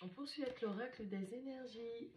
On poursuit avec l'oracle des énergies.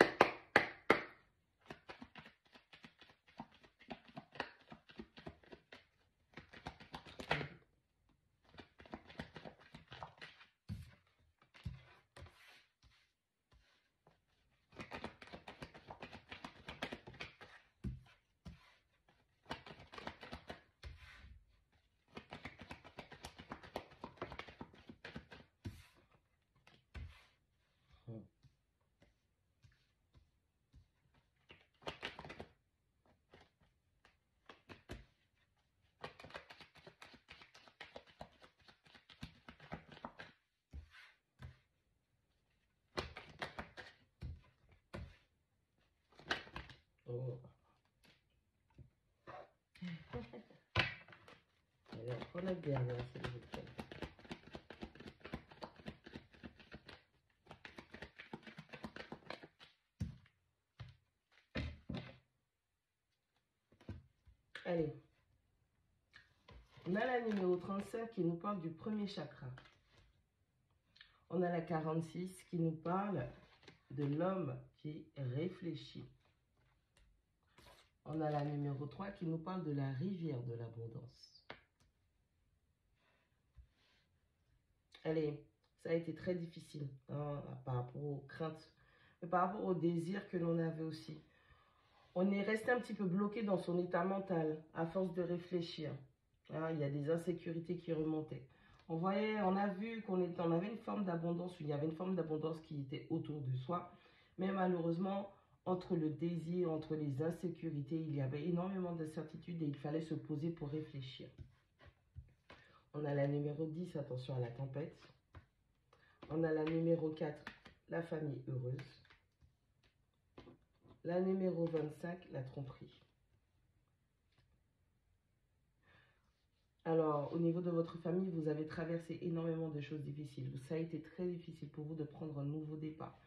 Oh. Allez, on prend la dernière, s'il vous plaît. Allez. On a la numéro 35 qui nous parle du premier chakra. On a la 46 qui nous parle de l'homme qui réfléchit. On a la numéro 3 qui nous parle de la rivière de l'abondance. Allez, ça a été très difficile hein, par rapport aux craintes, mais par rapport aux désirs que l'on avait aussi. On est resté un petit peu bloqué dans son état mental à force de réfléchir. Hein, il y a des insécurités qui remontaient. On a vu qu'on avait une forme d'abondance, il y avait une forme d'abondance qui était autour de soi, mais malheureusement, entre le désir, entre les insécurités, il y avait énormément d'incertitudes et il fallait se poser pour réfléchir. On a la numéro 10, attention à la tempête. On a la numéro 4, la famille heureuse. La numéro 25, la tromperie. Alors, au niveau de votre famille, vous avez traversé énormément de choses difficiles. Ça a été très difficile pour vous de prendre un nouveau départ.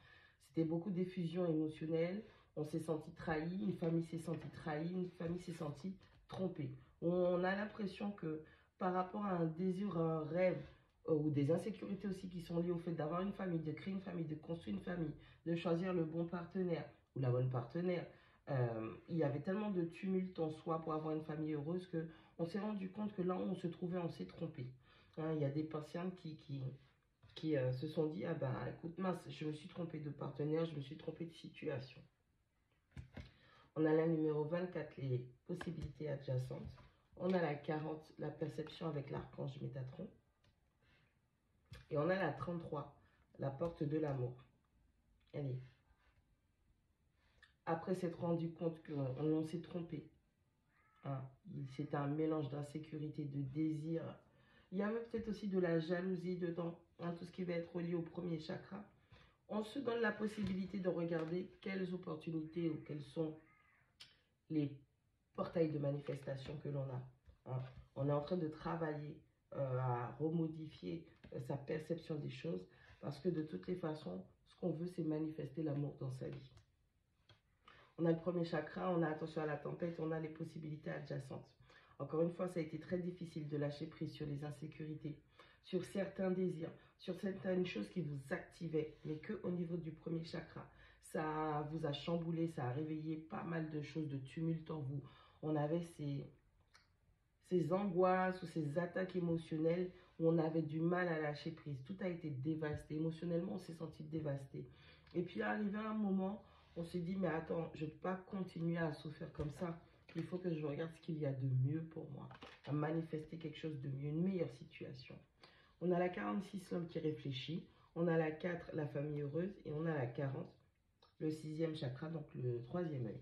C'était beaucoup d'effusions émotionnelles. On s'est senti trahi, une famille s'est sentie trahie, une famille s'est sentie trompée. On a l'impression que par rapport à un désir, à un rêve, ou des insécurités aussi qui sont liées au fait d'avoir une famille, de créer une famille, de construire une famille, de choisir le bon partenaire ou la bonne partenaire, il y avait tellement de tumulte en soi pour avoir une famille heureuse que on s'est rendu compte que là où on se trouvait, on s'est trompé. Hein, il y a des patients qui se sont dit, ah ben écoute mince, je me suis trompé de partenaire, je me suis trompé de situation. On a la numéro 24, les possibilités adjacentes. On a la 40, la perception avec l'archange Métatron. Et on a la 33, la porte de l'amour. Allez. Après s'être rendu compte qu'on s'est trompé, hein, c'est un mélange d'insécurité, de désir. Il y avait peut-être aussi de la jalousie dedans, hein, tout ce qui va être lié au premier chakra. On se donne la possibilité de regarder quelles opportunités ou quels sont les portails de manifestation que l'on a. Hein. On est en train de travailler à remodifier sa perception des choses parce que de toutes les façons, ce qu'on veut, c'est manifester l'amour dans sa vie. On a le premier chakra, on a attention à la tempête, on a les possibilités adjacentes. Encore une fois, ça a été très difficile de lâcher prise sur les insécurités, sur certains désirs, sur certaines choses qui vous activaient, mais qu'au niveau du premier chakra. Ça vous a chamboulé, ça a réveillé pas mal de choses, de tumulte en vous. On avait ces angoisses ou ces attaques émotionnelles où on avait du mal à lâcher prise. Tout a été dévasté. Émotionnellement, on s'est senti dévasté. Et puis, arrivé à un moment, on s'est dit, mais attends, je ne peux pas continuer à souffrir comme ça. Il faut que je regarde ce qu'il y a de mieux pour moi, à manifester quelque chose de mieux, une meilleure situation. On a la 46, l'homme qui réfléchit. On a la 4, la famille heureuse. Et on a la 40, le 6e chakra, donc le 3e œil.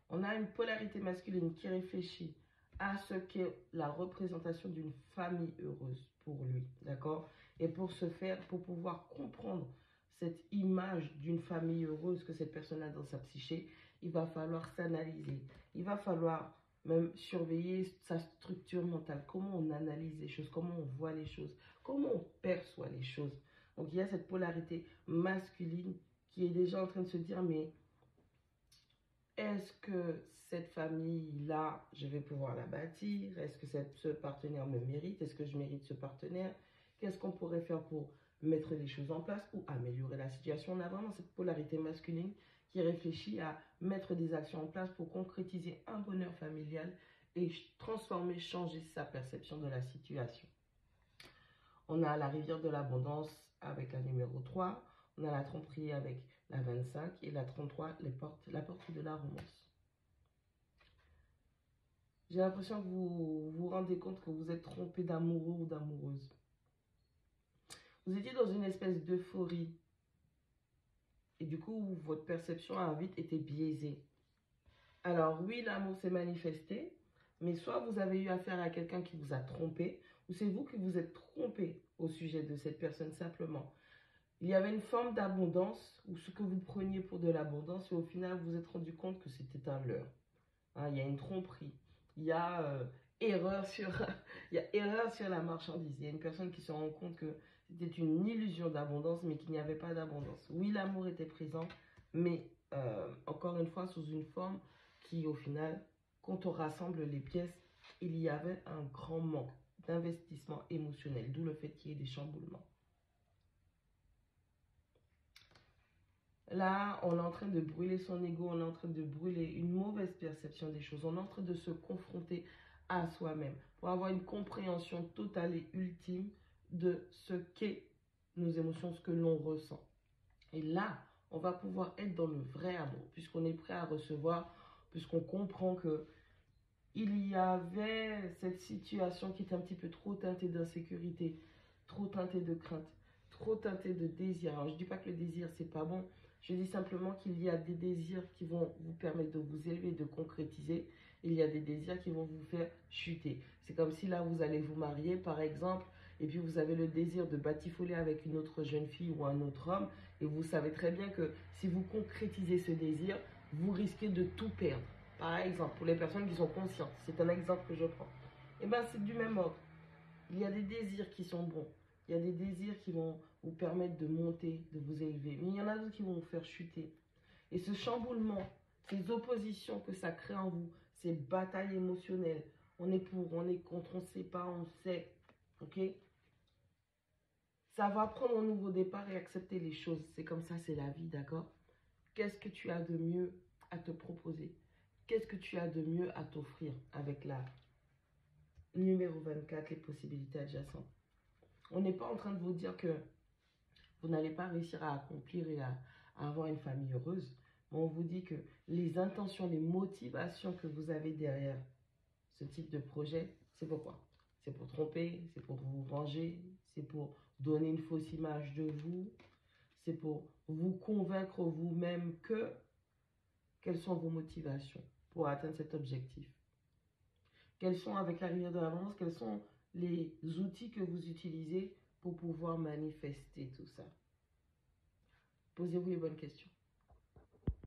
On a une polarité masculine qui réfléchit à ce qu'est la représentation d'une famille heureuse pour lui, d'accord? Et pour ce faire, pour pouvoir comprendre cette image d'une famille heureuse que cette personne a dans sa psyché, il va falloir s'analyser. Il va falloir même surveiller sa structure mentale, comment on analyse les choses, comment on voit les choses, comment on perçoit les choses. Donc il y a cette polarité masculine qui est déjà en train de se dire, mais est-ce que cette famille-là, je vais pouvoir la bâtir? Est-ce que ce partenaire me mérite? Est-ce que je mérite ce partenaire? Qu'est-ce qu'on pourrait faire pour mettre les choses en place ou améliorer la situation. On a vraiment cette polarité masculine qui réfléchit à mettre des actions en place pour concrétiser un bonheur familial et transformer, changer sa perception de la situation. On a la rivière de l'abondance avec la numéro 3. On a la tromperie avec la 25 et la 33, la porte de la romance. J'ai l'impression que vous vous rendez compte que vous êtes trompé d'amoureux ou d'amoureuse. Vous étiez dans une espèce d'euphorie. Et du coup, votre perception a vite été biaisée. Alors oui, l'amour s'est manifesté, mais soit vous avez eu affaire à quelqu'un qui vous a trompé, ou c'est vous qui vous êtes trompé au sujet de cette personne simplement. Il y avait une forme d'abondance, ou ce que vous preniez pour de l'abondance, et au final, vous vous êtes rendu compte que c'était un leurre. Hein, il y a une tromperie. Il y a erreur sur, il y a erreur sur la marchandise. Il y a une personne qui se rend compte que c'était une illusion d'abondance, mais qu'il n'y avait pas d'abondance. Oui, l'amour était présent, mais encore une fois, sous une forme qui, au final, quand on rassemble les pièces, il y avait un grand manque d'investissement émotionnel, d'où le fait qu'il y ait des chamboulements. Là, on est en train de brûler son ego, on est en train de brûler une mauvaise perception des choses, on est en train de se confronter à soi-même pour avoir une compréhension totale et ultime de ce qu'est nos émotions, ce que l'on ressent. Et là, on va pouvoir être dans le vrai amour, puisqu'on est prêt à recevoir, puisqu'on comprend que il y avait cette situation qui est un petit peu trop teintée d'insécurité, trop teintée de crainte, trop teintée de désir. Alors, je ne dis pas que le désir, c'est pas bon. Je dis simplement qu'il y a des désirs qui vont vous permettre de vous élever, de concrétiser. Il y a des désirs qui vont vous faire chuter. C'est comme si là, vous allez vous marier, par exemple, et puis vous avez le désir de batifoler avec une autre jeune fille ou un autre homme, et vous savez très bien que si vous concrétisez ce désir, vous risquez de tout perdre. Par exemple, pour les personnes qui sont conscientes, c'est un exemple que je prends. Et bien, c'est du même ordre. Il y a des désirs qui sont bons. Il y a des désirs qui vont vous permettre de monter, de vous élever. Mais il y en a d'autres qui vont vous faire chuter. Et ce chamboulement, ces oppositions que ça crée en vous, ces batailles émotionnelles, on est pour, on est contre, on ne sait pas, on sait. Ok? Ça va prendre un nouveau départ et accepter les choses. C'est comme ça, c'est la vie, d'accord? Qu'est-ce que tu as de mieux à te proposer? Qu'est-ce que tu as de mieux à t'offrir avec la numéro 24, les possibilités adjacentes? On n'est pas en train de vous dire que vous n'allez pas réussir à accomplir et à avoir une famille heureuse. Mais on vous dit que les intentions, les motivations que vous avez derrière ce type de projet, c'est pourquoi? C'est pour tromper, c'est pour vous venger, c'est pour donner une fausse image de vous, c'est pour vous convaincre vous-même que quelles sont vos motivations pour atteindre cet objectif. Quels sont, avec la rivière de l'abondance, quels sont les outils que vous utilisez pour pouvoir manifester tout ça? Posez-vous les bonnes questions.